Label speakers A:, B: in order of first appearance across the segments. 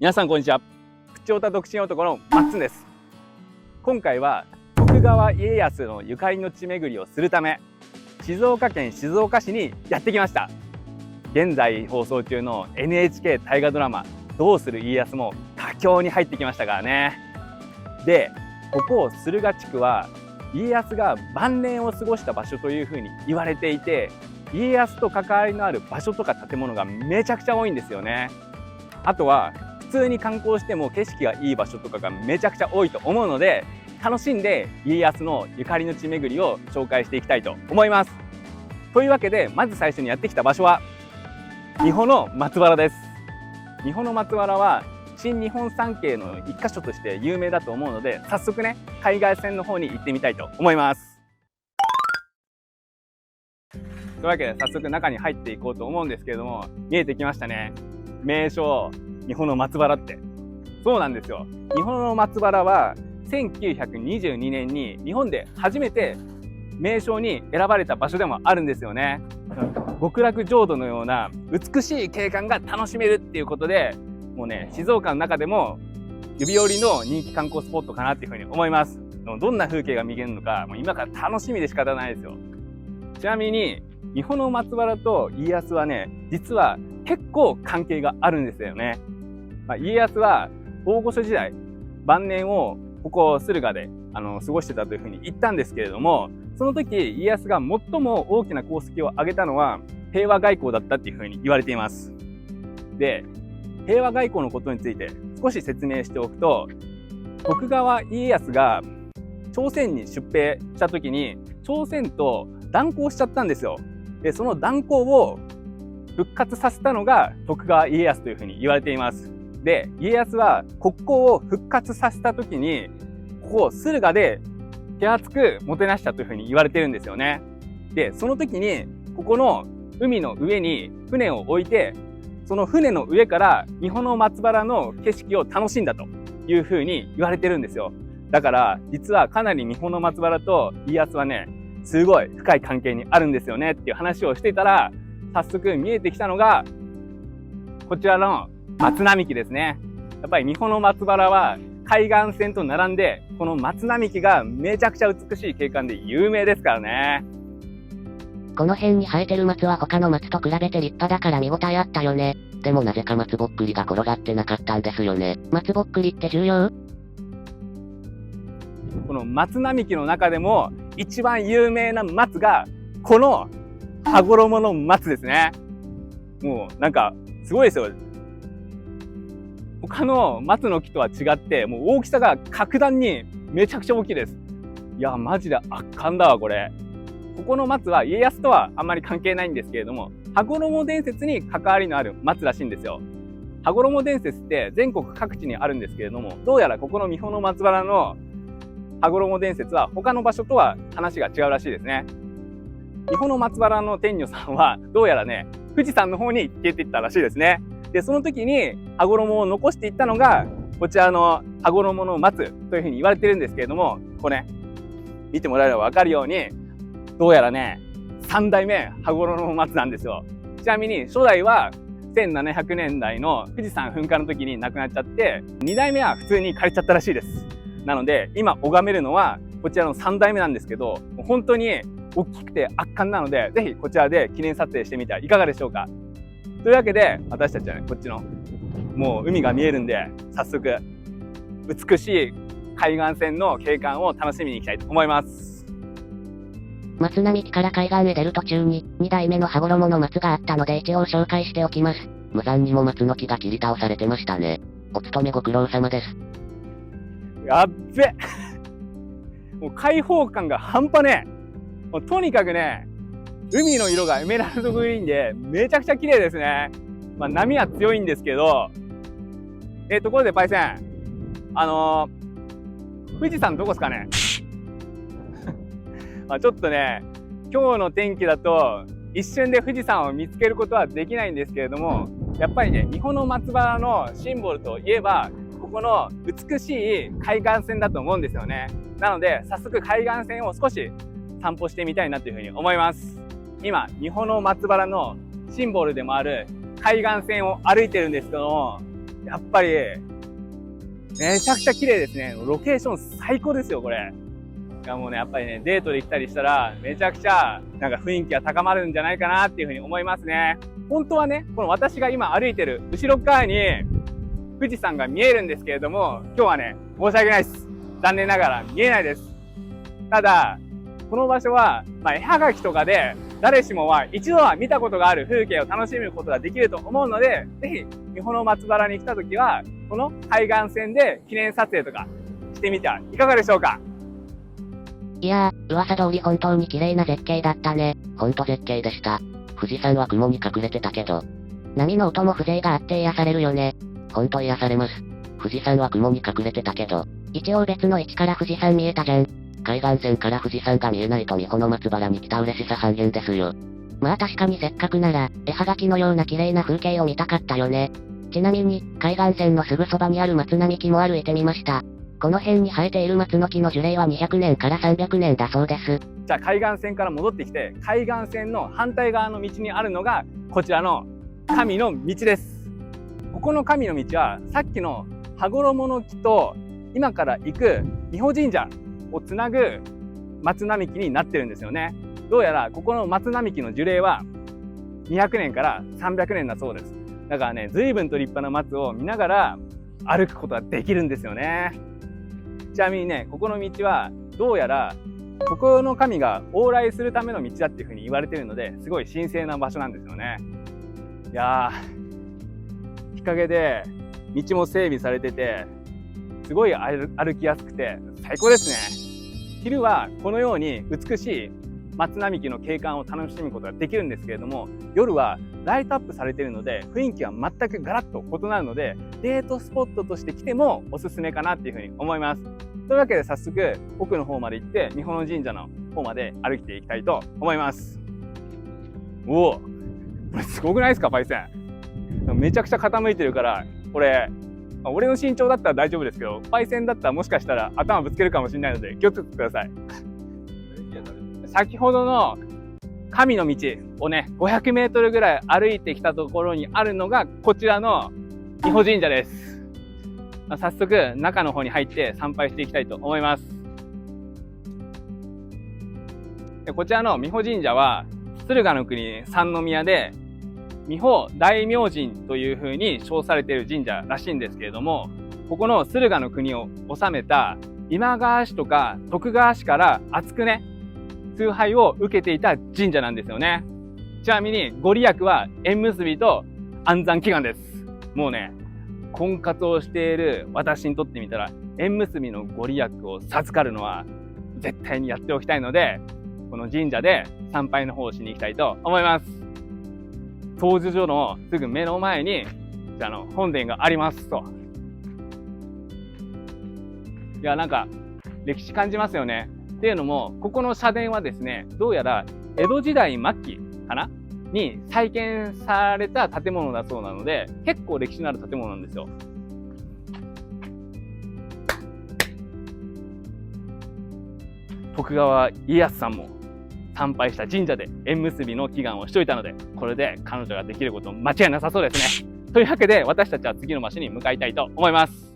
A: 皆さんこんにちは。プチオタ独身男のマッツンです。今回は徳川家康のゆかりの地巡りをするため、静岡県静岡市にやってきました。現在放送中の NHK 大河ドラマどうする家康も佳境に入ってきましたからね。で、ここ駿河地区は家康が晩年を過ごした場所というふうに言われていて、家康と関わりのある場所とか建物がめちゃくちゃ多いんですよね。あとは普通に観光しても景色がいい場所とかがめちゃくちゃ多いと思うので、楽しんで家康のゆかりの地巡りを紹介していきたいと思います。というわけで、まず最初にやってきた場所は三保の松原です。三保の松原は新日本三景の一箇所として有名だと思うので、早速ね、海岸線の方に行ってみたいと思います。というわけで早速中に入っていこうと思うんですけれども、見えてきましたね、名所三保の松原って。そうなんですよ。三保の松原は1922年に日本で初めて名勝に選ばれた場所でもあるんですよね。極楽浄土のような美しい景観が楽しめるっていうことで、もうね、静岡の中でも指折りの人気観光スポットかなっていうふうに思います。どんな風景が見れるのか、もう今から楽しみで仕方ないですよ。ちなみに三保の松原と家康はね、実は結構関係があるんですよね。家康は大御所時代、晩年をここ駿河で過ごしてたというふうに言ったんですけれども、その時家康が最も大きな功績を挙げたのは平和外交だったっていうふうに言われています。で、平和外交のことについて少し説明しておくと、徳川家康が朝鮮に出兵した時に朝鮮と断交しちゃったんですよ。で、その断交を復活させたのが徳川家康というふうに言われています。で、家康は国交を復活させた時に、ここ駿河で手厚くもてなしたというふうに言われてるんですよね。で、その時にここの海の上に船を置いて、その船の上から三保の松原の景色を楽しんだというふうに言われてるんですよ。だから実はかなり三保の松原と家康はね、すごい深い関係にあるんですよねっていう話をしていたら、早速見えてきたのがこちらの松並木ですね。やっぱり三保の松原は海岸線と並んで、この松並木がめちゃくちゃ美しい景観で有名ですからね。
B: この辺に生えてる松は他の松と比べて立派だから見応えあったよね。でもなぜか松ぼっくりが転がってなかったんですよね。松ぼっくりって重要？
A: この松並木の中でも一番有名な松がこの羽衣の松ですね。もうなんかすごいですよ。他の松の木とは違って、もう大きさが格段にめちゃくちゃ大きいです。いや、マジで圧巻だわ、これ。ここの松は家康とはあんまり関係ないんですけれども、羽衣伝説に関わりのある松らしいんですよ。羽衣伝説って全国各地にあるんですけれども、どうやらここの三保の松原の羽衣伝説は他の場所とは話が違うらしいですね。三保の松原の天女さんはどうやらね、富士山の方に消えていったらしいですね。で、その時に羽衣を残していったのがこちらの羽衣の松というふうに言われてるんですけれども、これね、見てもらえれば分かるように、どうやらね、3代目羽衣の松なんですよ。ちなみに初代は1700年代の富士山噴火の時に亡くなっちゃって、2代目は普通に枯れちゃったらしいです。なので今拝めるのはこちらの3代目なんですけど、本当に大きくて圧巻なので、ぜひこちらで記念撮影してみてはいかがでしょうか。というわけで、私たちはね、こっちのもう海が見えるんで、早速美しい海岸線の景観を楽しみに行きたいと思います。
B: 松並木から海岸へ出る途中に2代目の羽衣の松があったので一応紹介しておきます。無残にも松の木が切り倒されてましたね。お勤めご苦労様です。
A: やっべもう開放感が半端ねえ。もうとにかくね、海の色がエメラルドグリーンでめちゃくちゃ綺麗ですね。波は強いんですけど、ところでパイセン、富士山どこですかねちょっとね、今日の天気だと一瞬で富士山を見つけることはできないんですけれども、やっぱりね、三保の松原のシンボルといえばここの美しい海岸線だと思うんですよね。なので早速海岸線を少し散歩してみたいなというふうに思います。今、三保の松原のシンボルでもある海岸線を歩いてるんですけども、やっぱり、めちゃくちゃ綺麗ですね。ロケーション最高ですよ、これ。いやもうね、やっぱりね、デートで来たりしたら、めちゃくちゃ、なんか雰囲気が高まるんじゃないかなっていうふうに思いますね。本当はね、この私が今歩いてる後ろ側に、富士山が見えるんですけれども、今日はね、申し訳ないです。残念ながら見えないです。ただ、この場所は、絵はがきとかで、誰しもは一度は見たことがある風景を楽しむことができると思うので、ぜひ、三保松原に来た時は、この海岸線で記念撮影とかしてみてはいかがでしょうか。
B: いやー、噂通り本当に綺麗な絶景だったね。ほんと絶景でした。富士山は雲に隠れてたけど、波の音も風情があって癒されるよね。ほんと癒されます。富士山は雲に隠れてたけど、一応別の位置から富士山見えたじゃん。海岸線から富士山が見えないと三保松原に来た嬉しさ半減ですよ。まあ確かにせっかくなら、絵はがきのような綺麗な風景を見たかったよね。ちなみに、海岸線のすぐそばにある松並木も歩いてみました。この辺に生えている松の木の樹齢は200年から300年だそうです。
A: じゃあ海岸線から戻ってきて、海岸線の反対側の道にあるのが、こちらの神の道です。ここの神の道は、さっきの羽衣の木と、今から行く三保神社をつなぐ松並木になってるんですよね。どうやらここの松並木の樹齢は200年から300年だそうです。だからね、随分と立派な松を見ながら歩くことができるんですよね。ちなみにね、ここの道はどうやらここの神が往来するための道だっていうふうに言われているので、すごい神聖な場所なんですよね。いやー、日陰で道も整備されてて、すごい歩きやすくて最高ですね。昼はこのように美しい松並木の景観を楽しむことができるんですけれども、夜はライトアップされているので雰囲気は全くガラッと異なるので、デートスポットとして来てもおすすめかなっていうふうに思います。というわけで早速奥の方まで行って三保神社の方まで歩いていきたいと思います。おお、これすごくないですか、パイセン。めちゃくちゃ傾いてるから、これ俺の身長だったら大丈夫ですけど、パイセンだったらもしかしたら頭ぶつけるかもしれないので気をつけてください。先ほどの神の道をね、500メートルぐらい歩いてきたところにあるのがこちらの三保神社です。早速中の方に入って参拝していきたいと思います。でこちらの三保神社は敦賀の国三宮で三保大明神という風に称されている神社らしいんですけれども、ここの敦賀の国を治めた今川氏とか徳川氏から厚くね、崇拝を受けていた神社なんですよね。ちなみにご利益は縁結びと安産祈願です。もうね、婚活をしている私にとってみたら、縁結びのご利益を授かるのは絶対にやっておきたいので、この神社で参拝の方をしに行きたいと思います。掃除所のすぐ目の前に本殿がありますと。いや、なんか歴史感じますよね。っていうのも、ここの社殿はですね、どうやら江戸時代末期かなに再建された建物だそうなので、結構歴史のある建物なんですよ。徳川家康さんも参拝した神社で縁結びの祈願をしておいたので、これで彼女ができること間違いなさそうですね。というわけで私たちは次の場所に向かいたいと思います。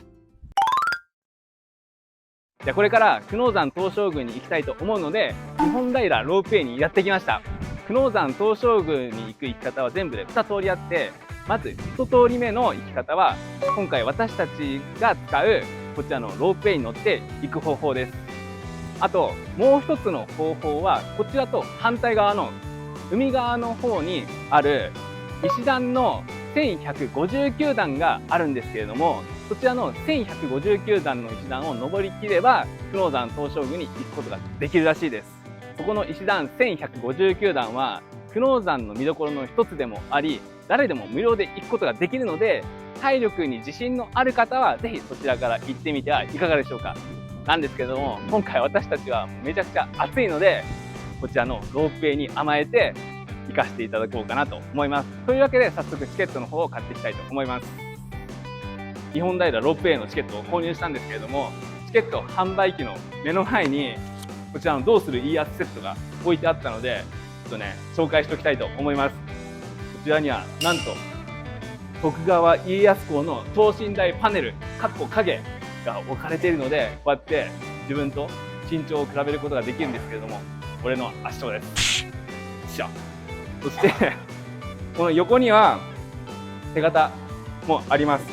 A: じゃあこれから久能山東照宮に行きたいと思うので、日本平ロープウェイにやってきました。久能山東照宮に行く行き方は全部で2通りあって、まず1通り目の行き方は今回私たちが使うこちらのロープウェイに乗って行く方法です。あともう一つの方法はこちらと反対側の海側の方にある石段の1159段があるんですけれども、そちらの1159段の石段を登りきれば久能山東照宮に行くことができるらしいです。そこの石段1159段は久能山の見どころの一つでもあり、誰でも無料で行くことができるので、体力に自信のある方はぜひそちらから行ってみてはいかがでしょうか。なんですけれども、今回私たちはめちゃくちゃ暑いので、こちらのロープウェイに甘えて行かせていただこうかなと思います。というわけで早速チケットの方を買っていきたいと思います。日本平ロープウェイのチケットを購入したんですけれども、チケット販売機の目の前にこちらのどうするいいやつセットが置いてあったので、ちょっとね紹介しておきたいと思います。こちらにはなんと徳川家康公の等身大パネル影が置かれているので、こうやって自分と身長を比べることができるんですけれども、俺の圧勝です。そしてこの横には手形もあります。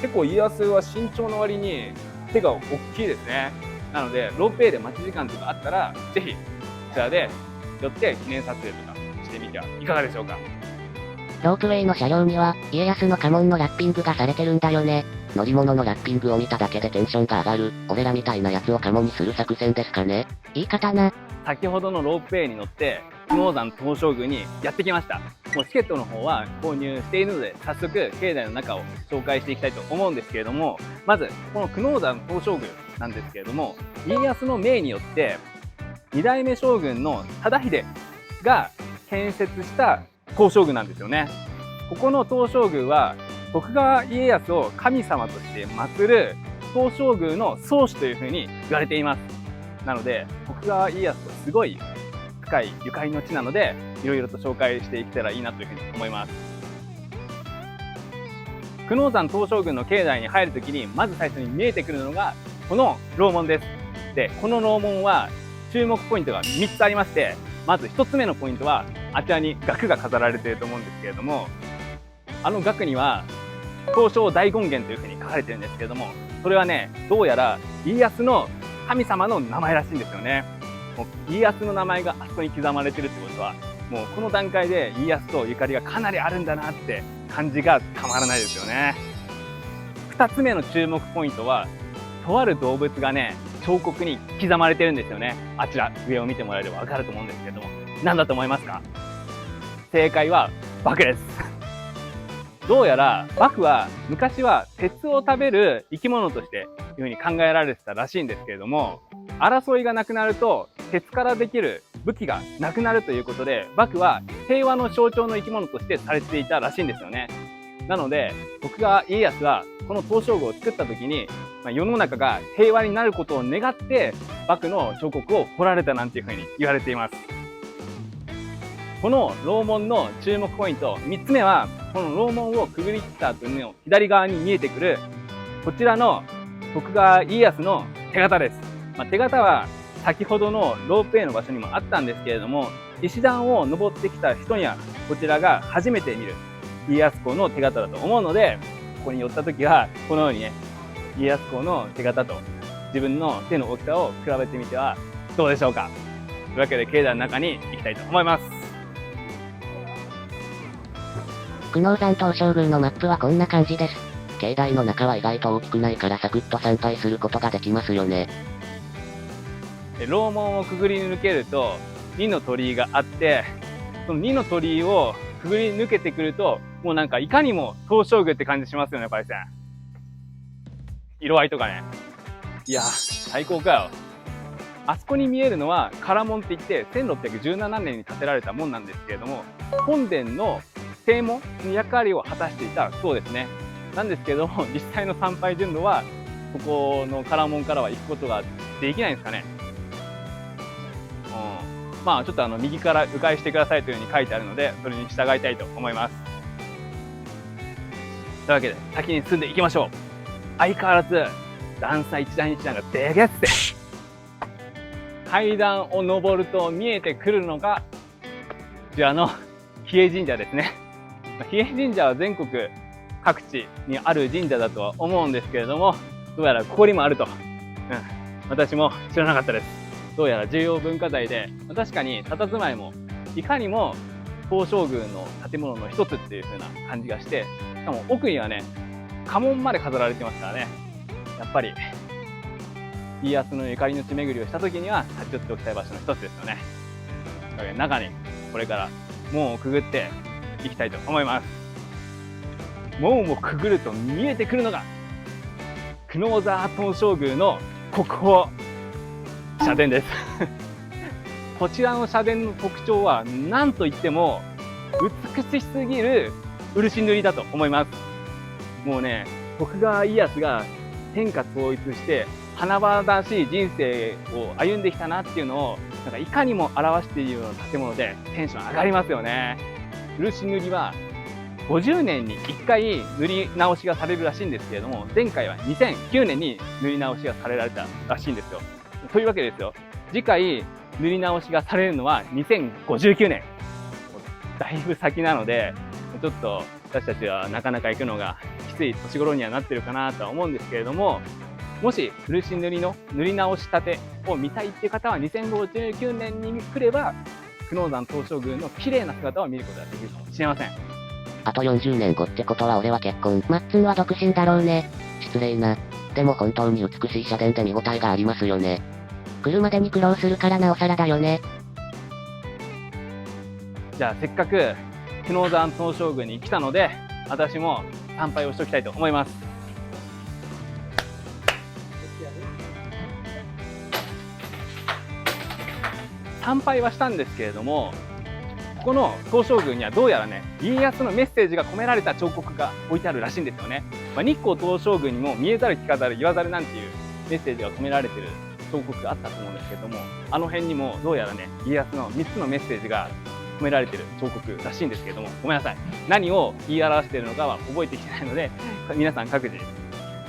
A: 結構家康は身長の割に手が大きいですね。なのでロープウェイで待ち時間とかあったら、ぜひこちらで寄って記念撮影とかしてみてはいかがでしょうか。
B: ロープウェイの車両には家康の家紋のラッピングがされてるんだよね。乗り物のラッピングを見ただけでテンションが上がる、俺らみたいなやつをカモにする作戦ですかね。言い方な。
A: 先ほどのロープウェイに乗って久能山東照宮にやってきました。もうチケットの方は購入しているので、早速境内の中を紹介していきたいと思うんですけれども、まずこの久能山東照宮なんですけれども、家康の命によって2代目将軍の忠秀が建設した東照宮なんですよね。ここの東照宮は徳川家康を神様として祀る東照宮の宗主というふうに言われています。なので徳川家康とすごい深いゆかりの地なので、いろいろと紹介していけたらいいなというふうに思います。久能山東照宮の境内に入るときにまず最初に見えてくるのがこの楼門です。で、この楼門は注目ポイントが3つありまして、まず1つ目のポイントはあちらに額が飾られていると思うんですけれども、あの額には東照大権現というふうに書かれてるんですけれども、それはね、どうやら家康の神様の名前らしいんですよね。もう家康の名前があそこに刻まれてるってことは、もうこの段階で家康とゆかりがかなりあるんだなって感じがたまらないですよね。2つ目の注目ポイントは、とある動物がね、彫刻に刻まれてるんですよね。あちら上を見てもらえればわかると思うんですけれども、何だと思いますか？正解はバクです。どうやらバクは昔は鉄を食べる生き物としていうふうに考えられてたらしいんですけれども、争いがなくなると鉄からできる武器がなくなるということで、バクは平和の象徴の生き物としてされていたらしいんですよね。なので徳川家康はこの東照宮を作った時に、世の中が平和になることを願ってバクの彫刻を彫られたなんていうふうに言われています。この楼門の注目ポイント3つ目は、この楼門をくぐり切った後の左側に見えてくるこちらの徳川家康の手形です。手形は先ほどのロープウェイの場所にもあったんですけれども、石段を登ってきた人にはこちらが初めて見る家康公の手形だと思うので、ここに寄った時はこのようにね、家康公の手形と自分の手の大きさを比べてみてはどうでしょうか。というわけで境内の中に行きたいと思います。
B: 久能山東照宮のマップはこんな感じです。境内の中は意外と大きくないからサクッと参拝することができますよね。
A: 楼門をくぐり抜けると2の鳥居があって、その2の鳥居をくぐり抜けてくると、もうなんかいかにも東照宮って感じしますよね、パイセン。色合いとかね。いや、最高かよ。あそこに見えるのは唐門って言って1617年に建てられた門なんですけれども、本殿の正門の役割を果たしていたそうですね。なんですけども、実際の参拝順路はここの唐門からは行くことができないんですかね。ちょっと右から迂回してくださいというふうに書いてあるので、それに従いたいと思います。というわけで先に進んでいきましょう。相変わらず段差一段一段がでげっす。階段を登ると見えてくるのがこちらの比叡神社ですね。比叡神社は全国各地にある神社だとは思うんですけれども、どうやらここにもあると。私も知らなかったです。どうやら重要文化財で、確かに佇まいもいかにも東照宮の建物の一つっていう風な感じがして、しかも奥にはね、家紋まで飾られてますからね。やっぱり家康のゆかりの地巡りをした時には立ち寄っておきたい場所の一つですよね。というわけで中にこれから門をくぐっていきたいと思います。門をくぐると見えてくるのが久能山東照宮の国宝社殿ですこちらの社殿の特徴は何といっても美しすぎる漆塗りだと思います。もうね、徳川家康が天下統一して華々しい人生を歩んできたなっていうのをなんかいかにも表しているような建物でテンション上がりますよね。漆塗りは50年に1回塗り直しがされるらしいんですけれども、前回は2009年に塗り直しがされられたらしいんですよ。というわけですよ、次回塗り直しがされるのは2059年。だいぶ先なので、ちょっと私たちはなかなか行くのがきつい年頃にはなってるかなとは思うんですけれども、もし漆塗りの塗り直したてを見たいっていう方は2059年に来れば久能山東照宮の綺麗な姿を見ることができるかもしれません。
B: あと40年後ってことは俺は結婚。マッツンは独身だろうね。失礼な。でも本当に美しい社殿で見応えがありますよね。来るまでに苦労するからなおさらだよね。
A: じゃあせっかく久能山東照宮に来たので、私も参拝をしておきたいと思います。参拝はしたんですけれども、ここの東照宮にはどうやらね、家康のメッセージが込められた彫刻が置いてあるらしいんですよね。日光東照宮にも見えざる聞かざる言わざるなんていうメッセージが込められている彫刻があったと思うんですけれども、あの辺にもどうやらね、家康の3つのメッセージが込められている彫刻らしいんですけれども、ごめんなさい、何を言い表しているのかは覚えてきてないので、皆さん各自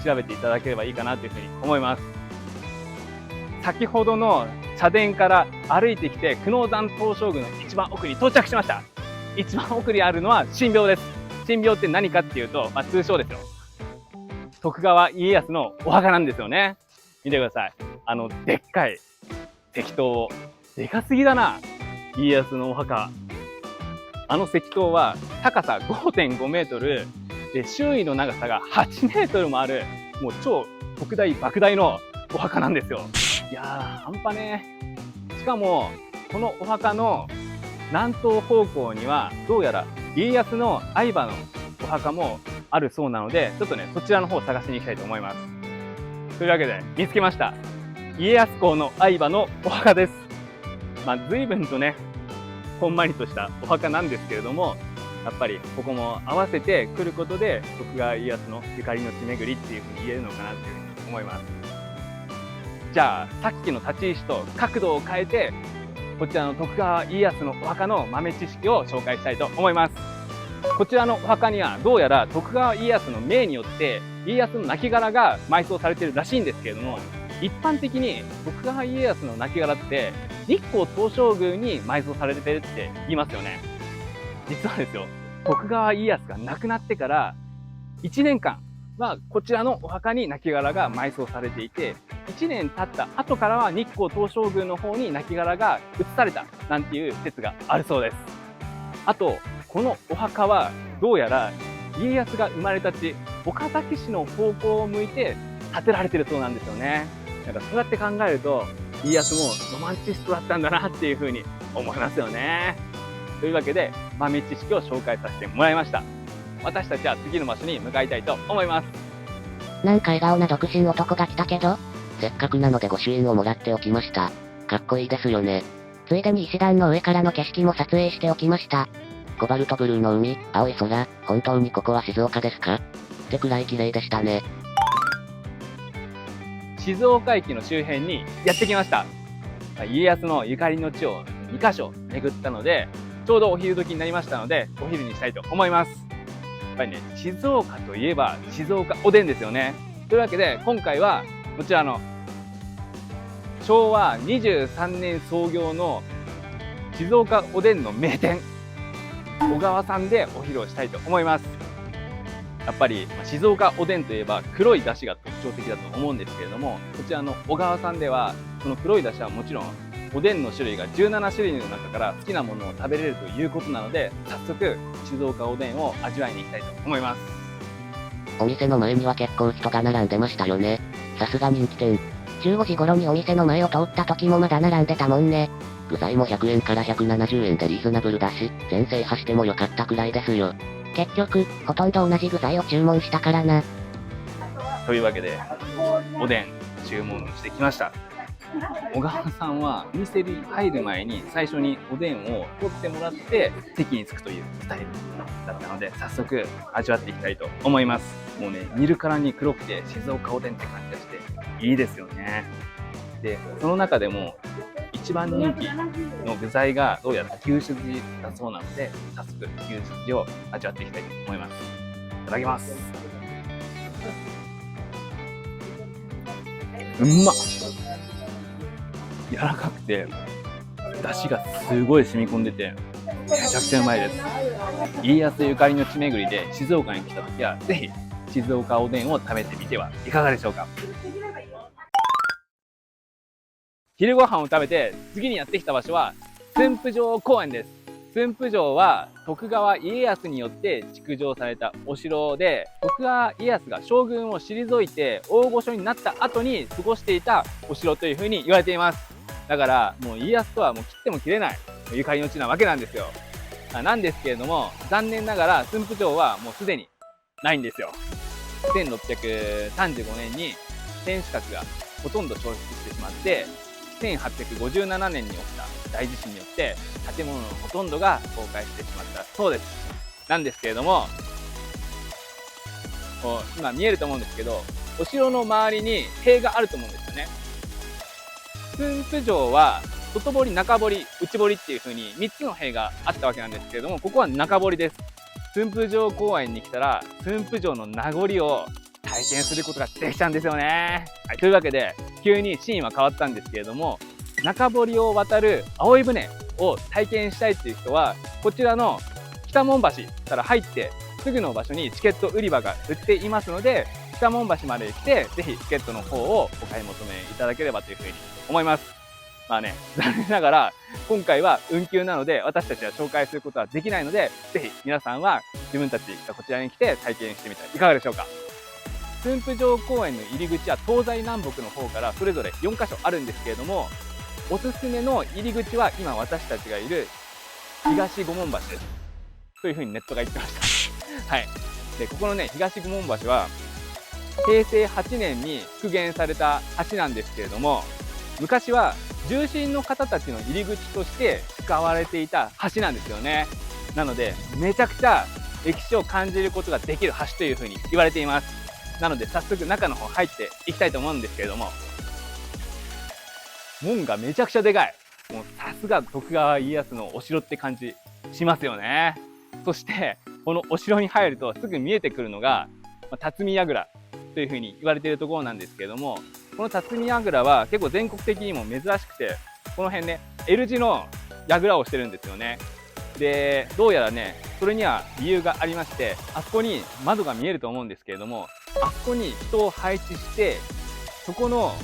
A: 調べていただければいいかなというふうに思います。先ほどの社殿から歩いてきて久能山東照宮の一番奥に到着しました。一番奥にあるのは神廟です。神廟って何かっていうと、通称ですよ、徳川家康のお墓なんですよね。見てください、でっかい石塔、でかすぎだな、家康のお墓。石塔は高さ 5.5 メートルで、周囲の長さが8メートルもある、もう超特大莫大のお墓なんですよ。いやー、半端ね。しかもこのお墓の南東方向にはどうやら家康の愛馬のお墓もあるそうなので、ちょっとねそちらの方を探しに行きたいと思います。というわけで見つけました。家康公の愛馬のお墓です。随分とねこんまりとしたお墓なんですけれども、やっぱりここも合わせて来ることで徳川家康のゆかりの地巡りっていうふうに言えるのかなというふうに思います。じゃあさっきの立ち位置と角度を変えて、こちらの徳川家康のお墓の豆知識を紹介したいと思います。こちらのお墓にはどうやら徳川家康の命によって家康の亡骸が埋葬されているらしいんですけれども、一般的に徳川家康の亡骸って日光東照宮に埋葬されているって言いますよね。実はですよ、徳川家康が亡くなってから1年間はこちらのお墓に亡骸が埋葬されていて、1年経った後からは日光東照宮の方に亡骸が移されたなんていう説があるそうです。あとこのお墓はどうやら家康が生まれた地岡崎市の方向を向いて建てられてるそうなんですよね。なんかそうやって考えると家康もロマンチストだったんだなっていうふうに思いますよね。というわけで豆知識を紹介させてもらいました。私たちは次の場所に向かいたいと思います。
B: なんか笑顔な独身男が来たけど、せっかくなので御朱印をもらっておきました。かっこいいですよね。ついでに石段の上からの景色も撮影しておきました。コバルトブルーの海、青い空、本当にここは静岡ですか？ってくらい綺麗でしたね。
A: 静岡駅の周辺にやってきました。家康のゆかりの地を2カ所巡ったので、ちょうどお昼時になりましたので、お昼にしたいと思います。やっぱりね、静岡といえば静岡おでんですよね。というわけで今回はこちらの昭和23年創業の静岡おでんの名店小川さんでお昼をしたいと思います。やっぱり静岡おでんといえば黒い出汁が特徴的だと思うんですけれども、こちらの小川さんではこの黒い出汁はもちろんおでんの種類が17種類の中から好きなものを食べれるということなので、早速静岡おでんを味わいに行きたいと思います。
B: お店の前には結構人が並んでましたよね。さすが人気店。15時頃にお店の前を通った時もまだ並んでたもんね。具材も100円から170円でリーズナブルだし、全制覇してもよかったくらいですよ。結局、ほとんど同じ具材を注文したからな。
A: というわけで、おでん注文してきました。小川さんはお店に入る前に最初におでんを取ってもらって席に着くというスタイルだったので、早速味わっていきたいと思います。もうね、見るからに黒くて静岡おでんって感じがしていいですよね。で、その中でも一一番人気の具材がどうやら牛すじだそうなので、早速牛すじを味わっていきたいと思います。いただきます。うまっ。柔らかくて出汁がすごい染み込んでてめちゃくちゃうまいです。家康ゆかりの地巡りで静岡に来た時はぜひ静岡おでんを食べてみてはいかがでしょうか。昼ご飯を食べて次にやってきた場所は駿府城公園です。駿府城は徳川家康によって築城されたお城で、徳川家康が将軍を退いて大御所になった後に過ごしていたお城というふうに言われています。だからもう家康とはもう切っても切れないゆかりの地なわけなんですよ。なんですけれども、残念ながら駿府城はもうすでにないんですよ。1635年に天守閣がほとんど消失してしまって、1857年に起きた大地震によって建物のほとんどが崩壊してしまったそうです。なんですけれども、今見えると思うんですけど、お城の周りに塀があると思うんですよね。駿府城は外堀、中堀、内堀っていう風に3つの塀があったわけなんですけれども、ここは中堀です。駿府城公園に来たら駿府城の名残を体験することができちゃうんですよね。はい、というわけで急にシーンは変わったんですけれども、中堀を渡る葵舟を体験したいっていう人はこちらの北門橋から入ってすぐの場所にチケット売り場が売っていますので、北門橋まで来てぜひチケットの方をお買い求めいただければというふうに思います。まあね、残念ながら今回は運休なので私たちは紹介することはできないので、ぜひ皆さんは自分たちがこちらに来て体験してみてはいかがでしょうか。駿府城公園の入り口は東西南北の方からそれぞれ4カ所あるんですけれども、おすすめの入り口は今私たちがいる東五門橋ですというふうにネットが言ってましたはい。でここのね東五門橋は平成8年に復元された橋なんですけれども、昔は重臣の方たちの入り口として使われていた橋なんですよね。なのでめちゃくちゃ歴史を感じることができる橋というふうに言われています。なので早速中の方入っていきたいと思うんですけれども、門がめちゃくちゃでかい。もうさすが徳川家康のお城って感じしますよね。そしてこのお城に入るとすぐ見えてくるのが辰巳櫓というふうに言われているところなんですけれども、この辰巳櫓は結構全国的にも珍しくて、この辺ね L 字の櫓をしてるんですよね。でどうやらねそれには理由がありまして、あそこに窓が見えると思うんですけれども、あそこに人を配置してそこの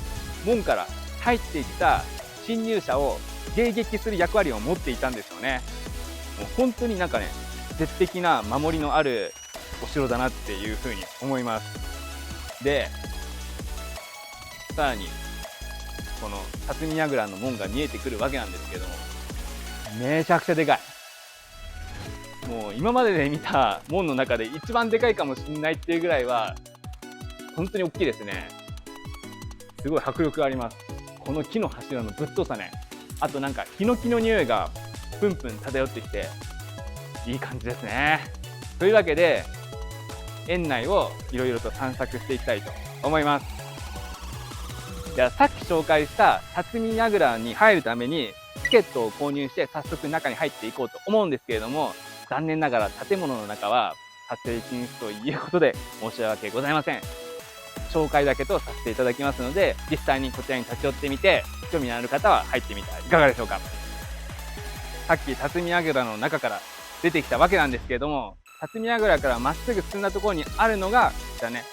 A: 門から入ってきた侵入者を迎撃する役割を持っていたんですよね。もう本当になんかね絶壁な守りのあるお城だなっていうふうに思います。でさらにこの辰巳櫓の門が見えてくるわけなんですけれども、めちゃくちゃでかい。もう今までで見た門の中で一番でかいかもしれないっていうぐらいは本当に大きいですね。すごい迫力があります。この木の柱のぶっとさね、あとなんかヒノキの匂いがプンプン漂ってきていい感じですね。というわけで園内をいろいろと散策していきたいと思います。じゃあさっき紹介した辰巳櫓に入るためにチケットを購入して早速中に入っていこうと思うんですけれども、残念ながら建物の中は撮影禁止ということで申し訳ございません。紹介だけとさせていただきますので、実際にこちらに立ち寄ってみて興味のある方は入ってみてはいかがでしょうか。さっき辰巳櫓の中から出てきたわけなんですけれども、辰巳櫓からまっすぐ進んだところにあるのがこちらね、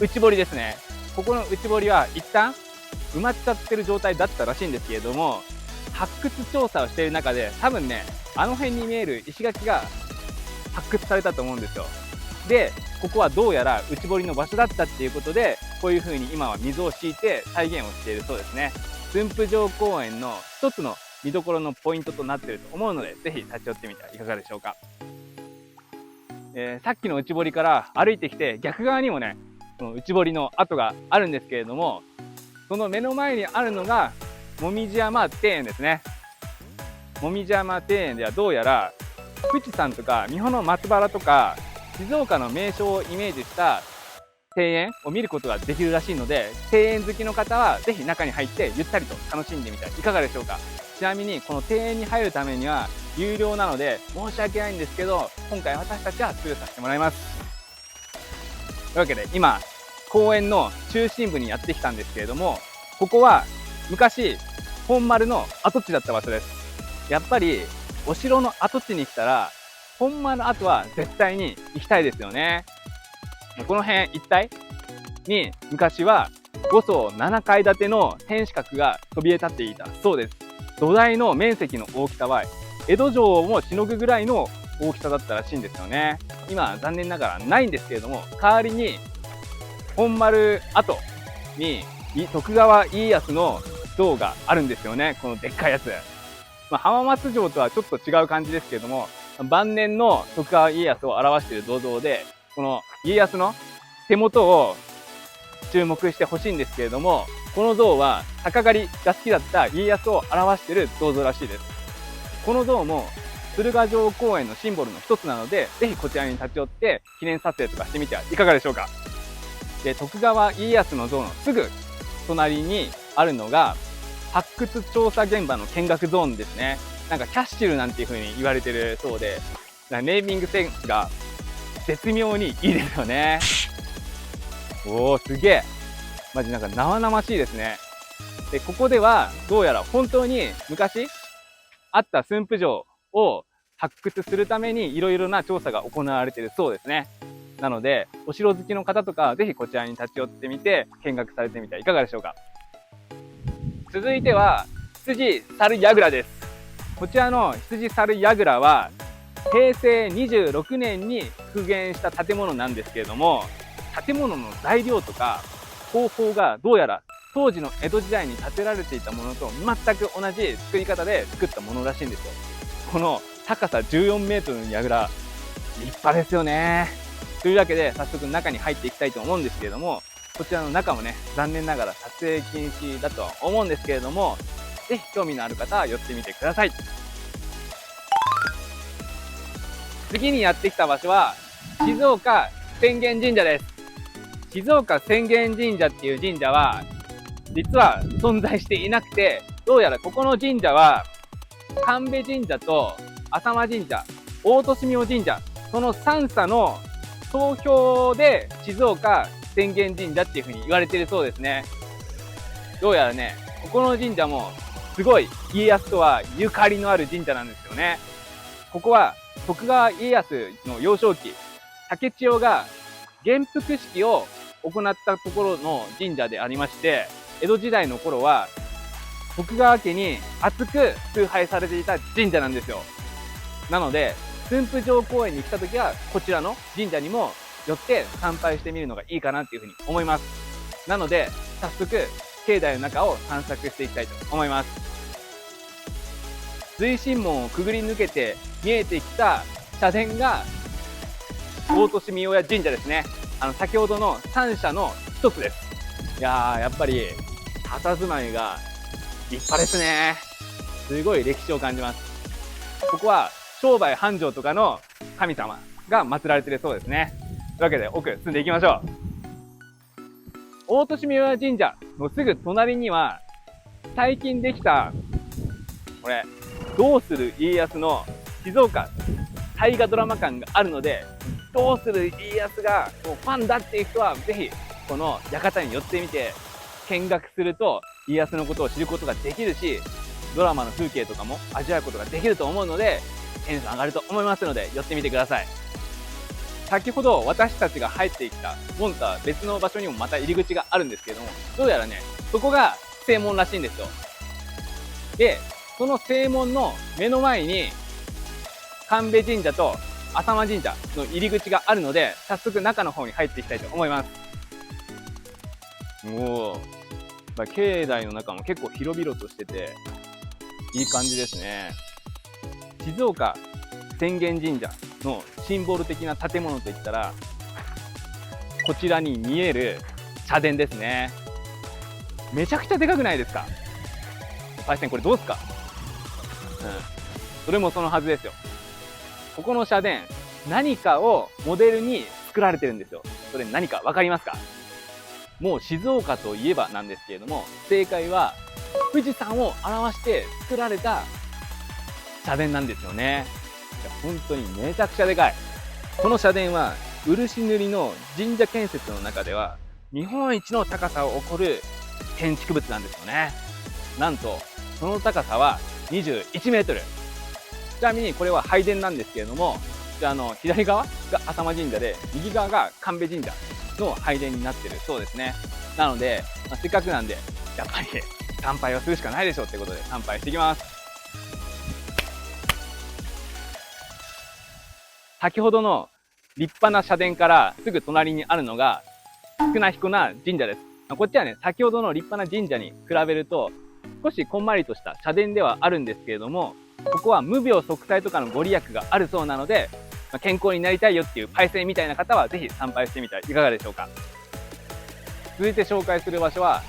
A: 内堀ですね。ここの内堀は一旦埋まっちゃってる状態だったらしいんですけれども、発掘調査をしている中で多分ねあの辺に見える石垣が発掘されたと思うんですよ。でここはどうやら内堀の場所だったっていうことで、こういう風に今は水を敷いて再現をしているそうですね。駿府城公園の一つの見どころのポイントとなっていると思うので、ぜひ立ち寄ってみてはいかがでしょうか。さっきの内堀から歩いてきて逆側にもねその内堀の跡があるんですけれども、その目の前にあるのがもみじ山庭園ですね。もみじ山庭園ではどうやら富士山とか三保の松原とか静岡の名所をイメージした庭園を見ることができるらしいので、庭園好きの方はぜひ中に入ってゆったりと楽しんでみてはいかがでしょうか。ちなみにこの庭園に入るためには有料なので申し訳ないんですけど、今回私たちはスルーさせてもらいます。というわけで今公園の中心部にやってきたんですけれども、ここは昔本丸の跡地だった場所です。やっぱりお城の跡地に来たら本丸の跡は絶対に行きたいですよね。この辺一帯に昔は5層7階建ての天守閣がそびえ立っていたそうです。土台の面積の大きさは江戸城もしのぐぐらいの大きさだったらしいんですよね。今残念ながらないんですけれども、代わりに本丸跡に徳川家康の像があるんですよね。このでっかいやつ。浜松城とはちょっと違う感じですけれども、晩年の徳川家康を表している銅像で、この家康の手元を注目してほしいんですけれども、この像は鷹狩りが好きだった家康を表している銅像らしいです。この像も鶴ヶ城公園のシンボルの一つなので、ぜひこちらに立ち寄って記念撮影とかしてみてはいかがでしょうか。で、徳川家康の像のすぐ隣にあるのが発掘調査現場の見学ゾーンですね。なんかキャッシュルなんていう風に言われてるそうで、ネーミングセンスが絶妙にいいですよね。おー、すげえ。マジなんか生々しいですね。で、ここではどうやら本当に昔あった駿府城を発掘するためにいろいろな調査が行われているそうですね。なので、お城好きの方とか、ぜひこちらに立ち寄ってみて、見学されてみてはいかがでしょうか。続いては、羊猿櫓です。こちらの羊猿櫓は、平成26年に復元した建物なんですけれども、建物の材料とか方法がどうやら当時の江戸時代に建てられていたものと全く同じ作り方で作ったものらしいんですよ。この高さ14メートルの櫓、立派ですよね。というわけで早速中に入っていきたいと思うんですけれども、こちらの中もね、残念ながら撮影禁止だとは思うんですけれども、ぜひ興味のある方は寄ってみてください。次にやってきた場所は静岡浅間神社です。静岡浅間神社っていう神社は実は存在していなくて、どうやらここの神社は神戸神社と浅間神社、大利明神社、その3社の総評で静岡浅間神社っていう風に言われているそうですね。どうやらね、ここの神社もすごい家康とはゆかりのある神社なんですよね。ここは徳川家康の幼少期、竹千代が元服式を行ったところの神社でありまして、江戸時代の頃は徳川家に厚く崇拝されていた神社なんですよ。なので駿府城公園に来た時はこちらの神社にも寄って参拝してみるのがいいかなっていうふうに思います。なので早速境内の中を散策していきたいと思います。随神門をくぐり抜けて見えてきた社殿が大利明神社ですね。先ほどの3社の一つです。いやー、やっぱり佇まいが立派ですね。すごい歴史を感じます。ここは商売繁盛とかの神様が祀られているそうですね。というわけで奥進んでいきましょう。大利明神社のすぐ隣には最近できたこれどうする家康の静岡大河ドラマ館があるので、どうする家康がファンだっていう人はぜひこの館に寄ってみて見学すると家康のことを知ることができるし、ドラマの風景とかも味わうことができると思うので、テンション上がると思いますので寄ってみてください。先ほど私たちが入ってきた門とは別の場所にもまた入り口があるんですけれども、どうやらね、そこが正門らしいんですよ。で、その正門の目の前に神戸神社と浅間神社の入り口があるので、早速中の方に入っていきたいと思います。おー、境内の中も結構広々としてていい感じですね。静岡浅間神社のシンボル的な建物といったらこちらに見える社殿ですね。めちゃくちゃでかくないですか。パイセン、これどうですか。それもそのはずですよ。ここの社殿、何かをモデルに作られてるんですよ。それ何か分かりますか。もう静岡といえばなんですけれども、正解は富士山を表して作られた社殿なんですよね。いや本当にめちゃくちゃでかい。この社殿は漆塗りの神社建設の中では日本一の高さを誇る建築物なんですよね。なんとその高さは21メートル。ちなみにこれは拝殿なんですけれども、左側が浅間神社で右側が神戸神社の拝殿になっているそうですね。なので、せっかくなんでやっぱり参拝をするしかないでしょうということで参拝していきます。先ほどの立派な社殿からすぐ隣にあるのが宿儺彦名神社です。こっちはね、先ほどの立派な神社に比べると少しこんまりとした社殿ではあるんですけれども、ここは無病息災とかのご利益があるそうなので、健康になりたいよっていうパイセンみたいな方はぜひ参拝してみてはいかがでしょうか。続いて紹介する場所は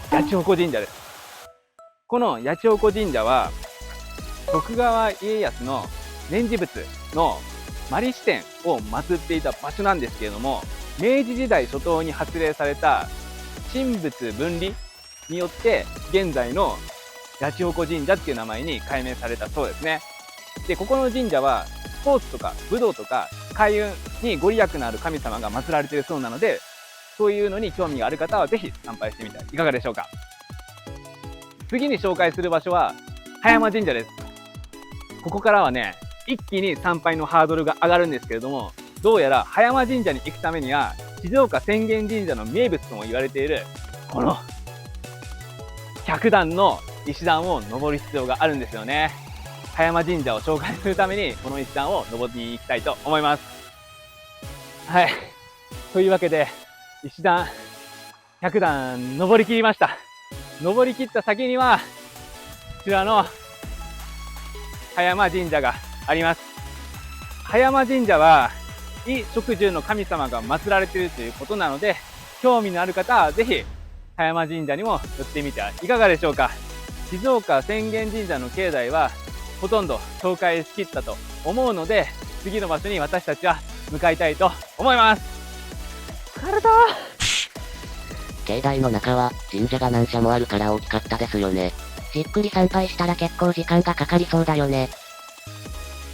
A: 八千穂神社です。この八千穂神社は徳川家康の念持仏の摩利支天を祀っていた場所なんですけれども、明治時代初頭に発令された神仏分離によって現在の八千穂神社っていう名前に改名されたそうですね。で、ここの神社はスポーツとか武道とか開運にご利益のある神様が祀られているそうなので、そういうのに興味がある方はぜひ参拝してみてはいかがでしょうか。次に紹介する場所は葉山神社です。ここからはね、一気に参拝のハードルが上がるんですけれども、どうやら葉山神社に行くためには静岡浅間神社の名物とも言われているこの100段の石段を登る必要があるんですよね。葉山神社を紹介するためにこの石段を登りに行きたいと思います。はい。というわけで石段100段登りきりました。登りきった先にはこちらの葉山神社があります。葉山神社は衣食住の神様が祀られているということなので、興味のある方はぜひ葉山神社にも寄ってみてはいかがでしょうか。静岡浅間神社の境内はほとんど紹介しきったと思うので、次の場所に私たちは向かいたいと思います。疲れた。
B: 境内の中は神社が何社もあるから大きかったですよね。じっくり参拝したら結構時間がかかりそうだよね。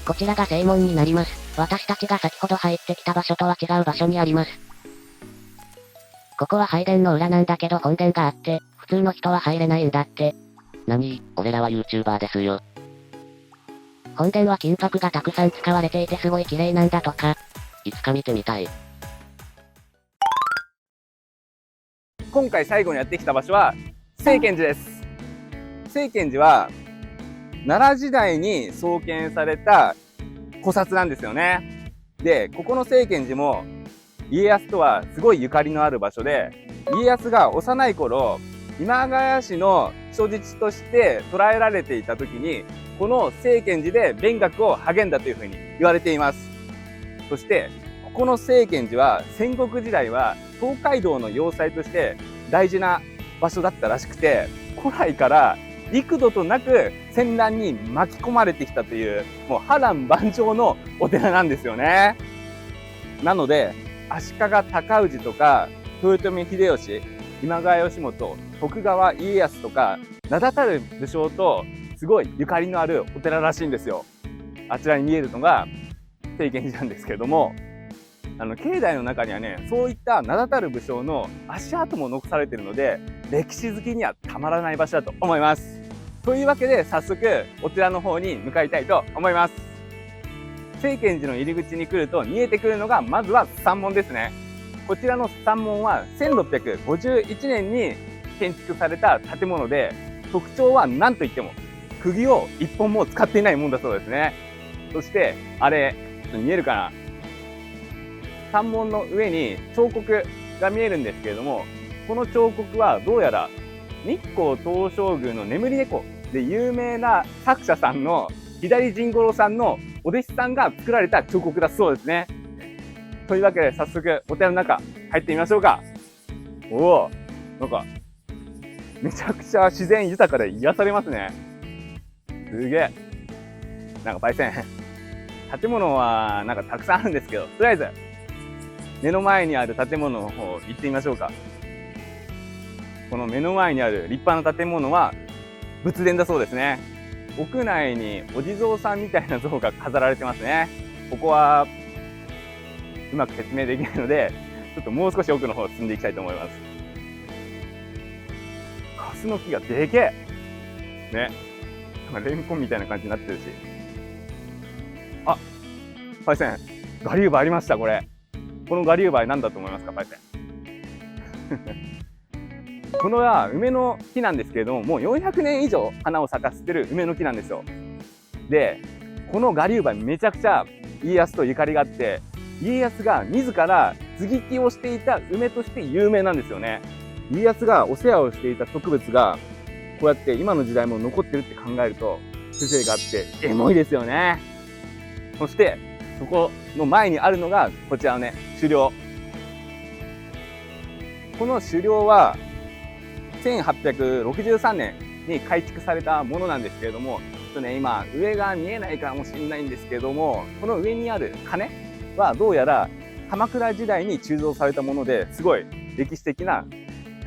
B: こちらが正門になります。私たちが先ほど入ってきた場所とは違う場所にあります。ここは拝殿の裏なんだけど本殿があって、普通の人は入れないんだって。俺らは YouTuber ですよ。本殿は金箔がたくさん使われていてすごい綺麗なんだとか。いつか見てみたい。
A: 今回最後にやってきた場所は清見寺です。清見寺は奈良時代に創建された古刹なんですよね。で、ここの清見寺も家康とはすごいゆかりのある場所で、家康が幼い頃今川氏の人質として捕らえられていた時にこの清見寺で勉学を励んだというふうに言われています。そしてここの清見寺は戦国時代は東海道の要塞として大事な場所だったらしくて、古来から幾度となく戦乱に巻き込まれてきたというもう波乱万丈のお寺なんですよね。なので足利尊氏とか豊臣秀吉、今川義元、徳川家康とか名だたる武将とすごいゆかりのあるお寺らしいんですよ。あちらに見えるのが清見寺なんですけれども、境内の中にはね、そういった名だたる武将の足跡も残されているので、歴史好きにはたまらない場所だと思います。というわけで早速お寺の方に向かいたいと思います。清見寺の入り口に来ると見えてくるのがまずは山門ですね。こちらの山門は1651年に建築された建物で、特徴は何といっても釘を一本も使っていないもんだそうですね。そしてあれちょっと見えるかな、山門の上に彫刻が見えるんですけれども、この彫刻はどうやら日光東照宮の眠り猫で有名な作者さんの左甚五郎さんのお弟子さんが作られた彫刻だそうですね。というわけで早速お寺の中入ってみましょうか。おお、なんかめちゃくちゃ自然豊かで癒されますね。すげえ。なんかパイセン建物はなんかたくさんあるんですけど、とりあえず目の前にある建物の方行ってみましょうか。この目の前にある立派な建物は仏殿だそうですね。屋内にお地蔵さんみたいな像が飾られてますね。ここはうまく説明できないので、ちょっともう少し奥の方進んでいきたいと思います。カスの木がでけえね。なんかレンコンみたいな感じになってるし。あ、パイセン、我流梅ありました、これ。この我流梅何だと思いますか、パイセン。このは梅の木なんですけれども、もう400年以上花を咲かせてる梅の木なんですよ。で、この我流梅めちゃくちゃ家康とゆかりがあって、家康が自ら接ぎ木をしていた梅として有名なんですよね。家康がお世話をしていた植物がこうやって今の時代も残ってるって考えると風情があってエモいですよね。そしてそこの前にあるのがこちらのね、狩猟。この狩猟は1863年に改築されたものなんですけれども、ちょっとね、今上が見えないかもしれないんですけれども、この上にある鐘はどうやら鎌倉時代に鋳造されたもので、すごい歴史的な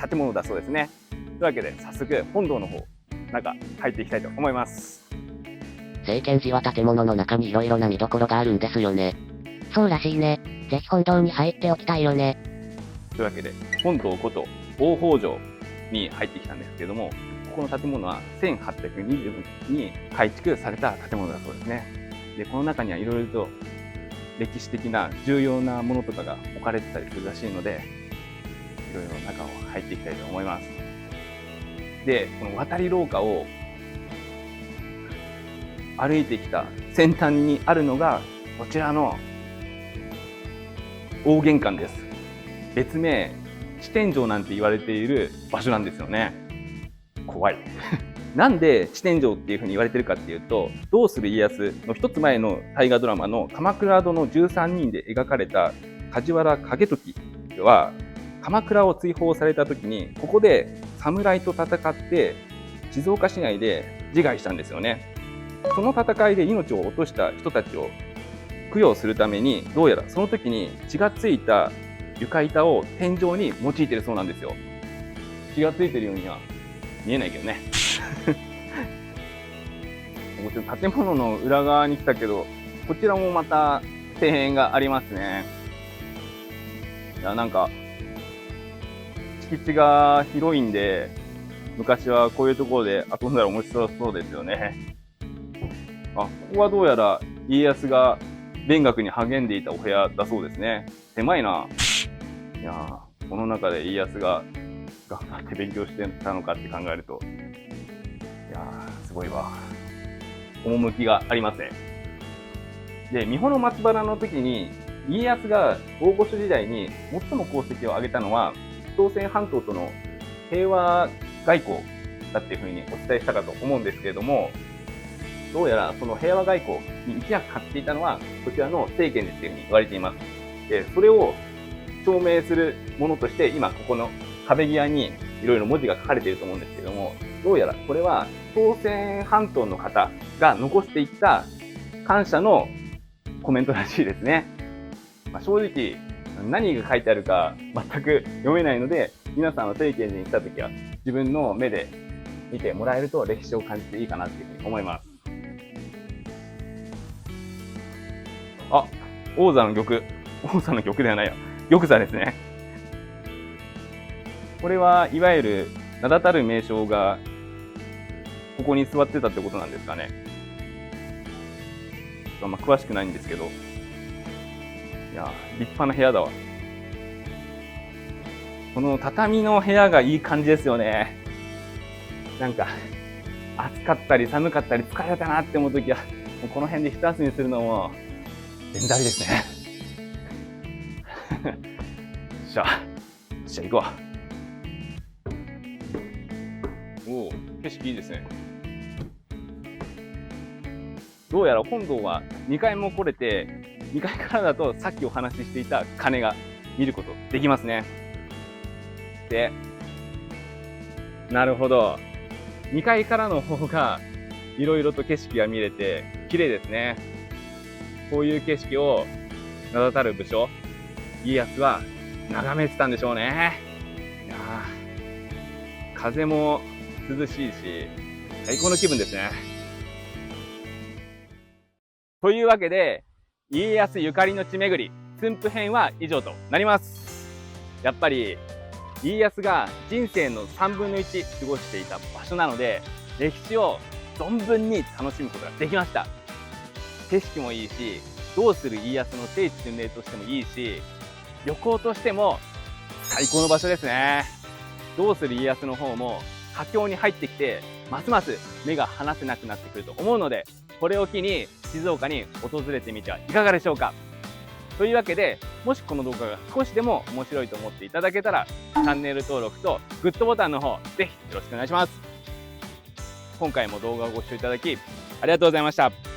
A: 建物だそうですね。というわけで早速本堂の方中入っていきたいと思います。
B: 政権時は建物の中に色々な見どころがあるんですよね。そうらしいね。ぜひ本堂に入っておきたいよね。
A: というわけで本堂こと大宝城に入ってきたんですけれども、ここの建物は1820年に改築された建物だそうですね。で、この中にはいろいろと歴史的な重要なものとかが置かれてたりするらしいので、いろいろ中を入っていきたいと思います。で、この渡り廊下を歩いてきた先端にあるのがこちらの大玄関です。別名四天城なんて言われている場所なんですよね。怖い。なんで四天城っていうふうに言われてるかっていうと、どうする家康の一つ前の大河ドラマの鎌倉殿の13人で描かれた梶原景時は、鎌倉を追放された時にここで侍と戦って静岡市内で自害したんですよね。その戦いで命を落とした人たちを供養するために、どうやらその時に血がついた床板を天井に用いているそうなんですよ。血がついてるようには見えないけどね。もちろん建物の裏側に来たけど、こちらもまた庭園がありますね。いや、なんか敷地が広いんで、昔はこういうところで遊んだら面白そうですよね。あ、ここはどうやら家康が勉学に励んでいたお部屋だそうですね。狭いな。いやー、この中で家康が頑張って勉強してたのかって考えると、いやー、すごいわ。趣がありますね。で、三保の松原の時に家康が大御所時代に最も功績を挙げたのは朝鮮半島との平和外交だっていうふうにお伝えしたかと思うんですけれども、どうやらその平和外交に一役買っていたのはこちらの政権ですっていうふうに言われています。で、それを証明するものとして今ここの壁際にいろいろ文字が書かれていると思うんですけれども、どうやらこれは朝鮮半島の方が残していった感謝のコメントらしいですね。正直何が書いてあるか全く読めないので、皆さんは聖剣に来た時は自分の目で見てもらえると歴史を感じていいかなというふうに思います。あ、王座の玉。王座の玉ではないよ。玉座ですね。これはいわゆる名だたる名将がここに座ってたってことなんですかね。詳しくないんですけど。いや、立派な部屋だわ。この畳の部屋がいい感じですよね。なんか、暑かったり寒かったり疲れたなって思うときは、もうこの辺で一休みするのも、便利ですね。じゃあ行こう。おお、景色いいですね。どうやら本堂は2階も来れて、2階からだとさっきお話ししていた鐘が見ることできますね。で、なるほど。2階からの方がいろいろと景色が見れて綺麗ですね。こういう景色を名だたる武将、家康は眺めてたんでしょうね。いやー、風も涼しいし、最高の気分ですね。というわけで、家康ゆかりの地巡り、駿府編は以上となります。やっぱり、家康が人生の3分の1過ごしていた場所なので、歴史を存分に楽しむことができました。景色もいいし、どうする家康の聖地巡礼としてもいいし、旅行としても最高の場所ですね。どうする家康の方も佳境に入ってきて、ますます目が離せなくなってくると思うので、これを機に静岡に訪れてみてはいかがでしょうか。というわけで、もしこの動画が少しでも面白いと思っていただけたら、チャンネル登録とグッドボタンの方、ぜひよろしくお願いします。今回も動画をご視聴いただき、ありがとうございました。